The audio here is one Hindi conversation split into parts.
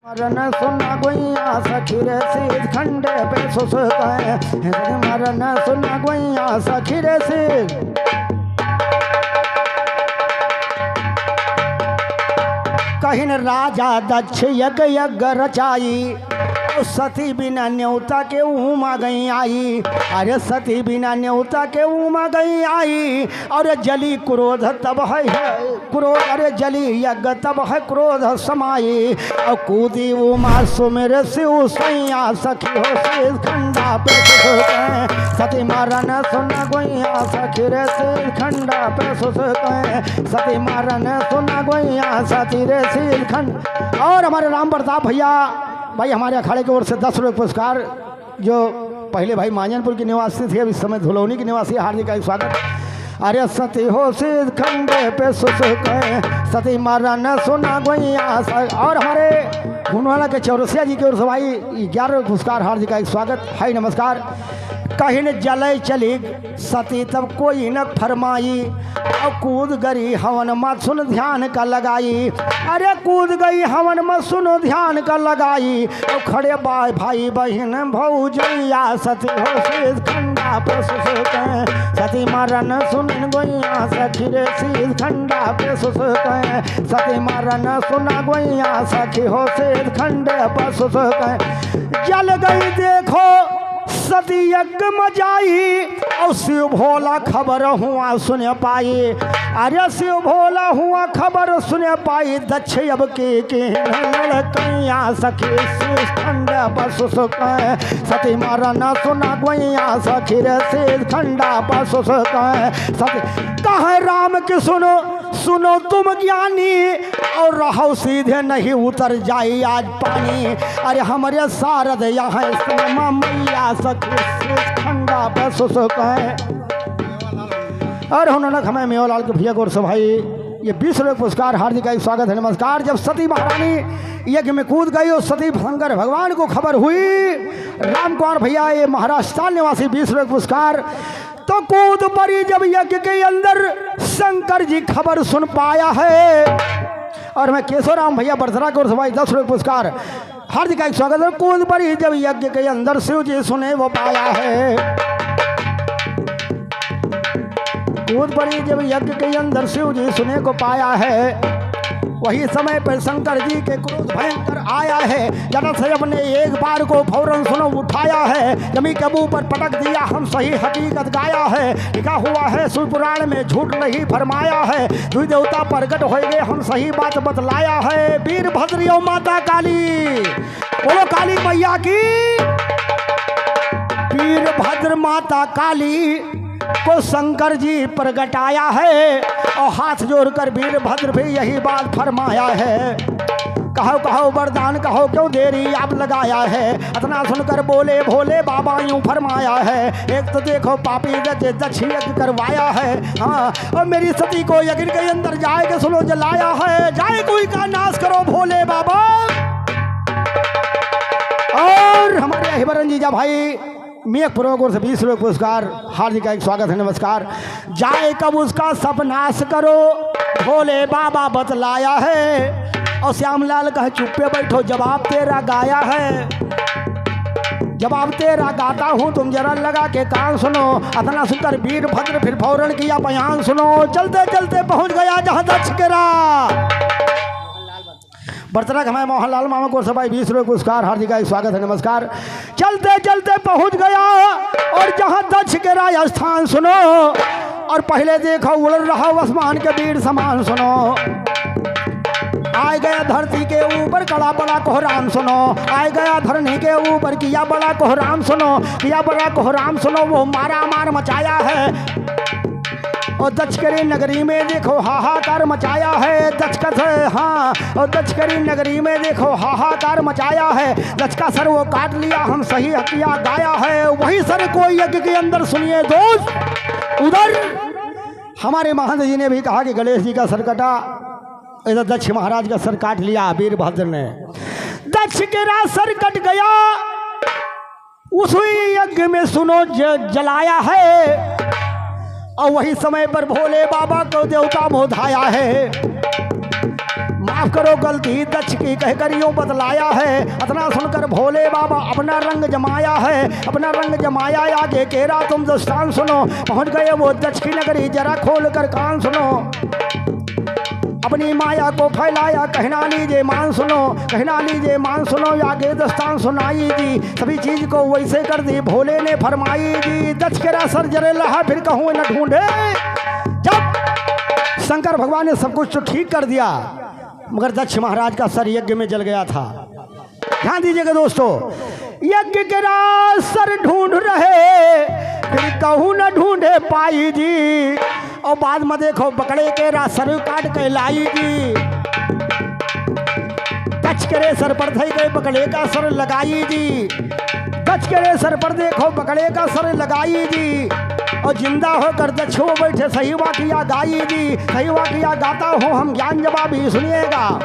मरन सुना गोइया सखी रे सीध खंडे पे सुसुकाए मरन सुना गोइया सखी रे सीध कहिन राजा दक्ष यज्ञ यज्ञ रचाई सती बिना न्योता के उमा गई आई। अरे सती बिना न्योता के उमा गई आई। और जली क्रोध तब है क्रोध, अरे जली यज्ञ तब है क्रोध समाई। और कूदी उमा सुमिर शिव सैया सखी हो शीश खंडा पे सती मारन सुन गोइया सखी रे शीश खंडा पे सती मारन सुन गोइया सती रे शीश खंड। और हमारे राम प्रताप भैया भाई हमारे अखाड़े की ओर से 10 रुपये पुरस्कार, जो पहले भाई मांजनपुर के निवासी थे अब इस समय धुलौनी के निवासी, हार्दिक स्वागत। अरे सती हो शीश खंडे पे सती मारन सुना गोइया। और हमारे गुनवाला के चौरसिया जी की ओर से भाई 11 पुरस्कार, हार्दिक स्वागत है, नमस्कार। कहीं न जले चली सती तब कोई न फरमाई। और कूद गई हवन मत सुन ध्यान का लगाई। अरे कूद गई हवन मत सुनो ध्यान का लगाई। और खड़े बाय भाई बहन भौजैया सती हो शीश खंडा पे सती मारन सुन गोइया सखी रे शीश खंडा पे सती मारन सुना गोइया सखी हो शीश खंडे पे जल गई देखो सती यज्ञ मचाई। और शिव भोला खबर हुआ सुने पाई। अरे शिव भोला हुआ खबर सुने पाई। दक्ष अब के लड़कैया सखी शीश खंडा पर सती मारन सुना गोइया सखी रे शीश खंडा पर सती कहे राम के सुनो सुनो तुम ज्ञानी। और रहो सीधे नहीं उतर जाई आज पानी। अरे हमारे शारद यहाँ मैया सखी शीश खंडा पे और उन्होंने हमें मेवालाल के भैया गौर से भाई ये 20 रुपये पुरस्कार, हार्दिक स्वागत है, नमस्कार। जब सती महारानी यज्ञ में कूद गई और सती शंकर भगवान को खबर हुई, राम कुमार भैया ये महाराष्ट्र निवासी 20 रुपये पुरस्कार। तो कूद पड़ी जब यज्ञ के अंदर शंकर जी खबर सुन पाया है। और मैं केशवराम भैया बरसरा की ओर से भाई 10 रुपये पुरस्कार, हार्दिक स्वागत है। कूद पड़ी जब यज्ञ के अंदर शिव जी सुने वो पाया है। कूद पड़ी जब यज्ञ के अंदर शिव जी सुने को पाया है। वही समय पर शंकर जी के क्रोध भयंकर आया है। जरा से अपने एक बार को फौरन सुनो उठाया है। जमी के मुंह पर पटक दिया हम सही हकीकत गाया है। लिखा हुआ है शिव पुराण में झूठ नहीं फरमाया है। दुई देवता प्रकट हो गए हम सही बात बतलाया है। वीरभद्र और माता काली बोलो काली मैया की। वीरभद्र माता काली को शंकर जी प्रगटाया है। और हाथ जोड़कर वीरभद्र भी यही बात फरमाया है। कहो कहो वरदान कहो क्यों देरी आप लगाया है। इतना सुनकर बोले भोले बाबा यूं फरमाया है। एक तो देखो पापी दक्ष यज्ञ करवाया है। हाँ और मेरी सती को यज्ञ के अंदर जाए के सुनो जलाया है। जाए कोई का नाश करो भोले बाबा। और हमारे हिबरन जीजा भाई मियाँपुर से 20 रुपये पुरस्कार, हार्दिक स्वागत है, नमस्कार। जाए कब उसका सब नाश करो भोले बाबा बतलाया है। और श्यामलाल कहे चुप्पे बैठो जवाब तेरा गाया है। जवाब तेरा गाता हूँ तुम जरा लगा के कान सुनो। अतना सुनकर वीरभद्र फिर फौरन किया बयान सुनो। चलते चलते पहुँच गया जहाँ दक्ष गिरा। बर्तरक हमारे मोहनलाल मामा को सभाई 20 रुपये पुरस्कार, हार्दिक स्वागत है, नमस्कार। चलते चलते पहुंच गया और जहां दक्ष के राज स्थान सुनो। और पहले देखो उड़ रहा आसमान के वीर समान सुनो। आए गया धरती के ऊपर कड़ा बड़ा कोहराम सुनो। आए गया धरनी के ऊपर किया बड़ा कोहराम सुनो। किया बड़ा कोहराम सुनो वो मारा मार मचाया है। और दक्षकरी नगरी में देखो हाहाकार मचाया है। दक्षकस हाँ और दक्षकरी नगरी में देखो हाहाकार मचाया है। दक्ष का सर वो काट लिया हम सही हकिया गाया है। वही सर को यज्ञ के अंदर सुनिए दोस्त। उधर हमारे महंत जी ने भी कहा कि गणेश जी का सर कटा, इधर दक्ष महाराज का सर काट लिया वीरभद्र ने। दक्ष के राज सर कट गया उस यज्ञ में सुनो जलाया है। और वही समय पर भोले बाबा को देवता मोधाया है। माफ करो गलती दक्ष की कहकर यूं बतलाया है। इतना सुनकर भोले बाबा अपना रंग जमाया है, अपना रंग जमाया। आगे केरा तुम दस्तान सुनो, पहुंच गए वो दक्ष की नगरी, जरा खोल कर कान सुनो। अपनी माया को फैलाया, कहना लीजिए मान सुनो, कहना लीजिए मान सुनो। आगे दस्तान सुनाई जी, सभी चीज को वैसे कर दी भोले ने फरमाई जी। दक्ष केरा सर जरे लहा, फिर कहूँ न ढूंढे। जब शंकर भगवान ने सब कुछ तो ठीक कर दिया, मगर दक्ष महाराज का सर यज्ञ में जल गया था। ध्यान दीजिएगा दोस्तों, यज्ञ केरा सर ढूंढ रहे, फिर कहूँ न ढूंढे पाई जी। और बाद में देखो पकड़े के सर काट के लाई जी। दक्ष के सर पर धई गए बकले का सर लगाई जी। दक्ष के सर पर देखो बकले का सर लगाई जी। और जिंदा होकर दक्ष हो बैठे सही वाकिया गाई जी। सही वाकिया गाता हूँ हम, ज्ञान जवाबी सुनिएगा।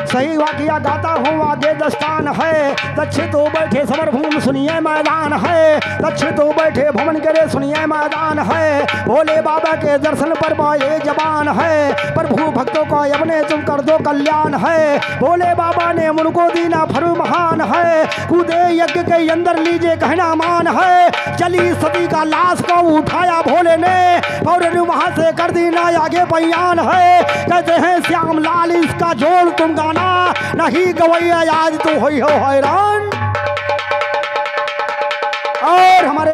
सही वाकिया गाता हूँ, आगे दस्तान है। दक्ष तो बैठे समर भूमि सुनिए मैदान है। दक्ष तो बैठे भवन करे सुनिए मैदान है। भोले बाबा के दर्शन पर ये जबान है, प्रभु भक्तों को अपने तुम कर दो कल्याण है। भोले बाबा ने मुनको दीना फरु महान है, कूदे यज्ञ के अंदर लीजिए कहना मान है। चली सती का लाश को उठाया भोले ने, और वहां से कर दी ना आगे बयान है। कहते हैं श्याम लाल इसका जोड़ तुम गाना, नहीं गवैया आज तो हुई हो हैरान। और हमारे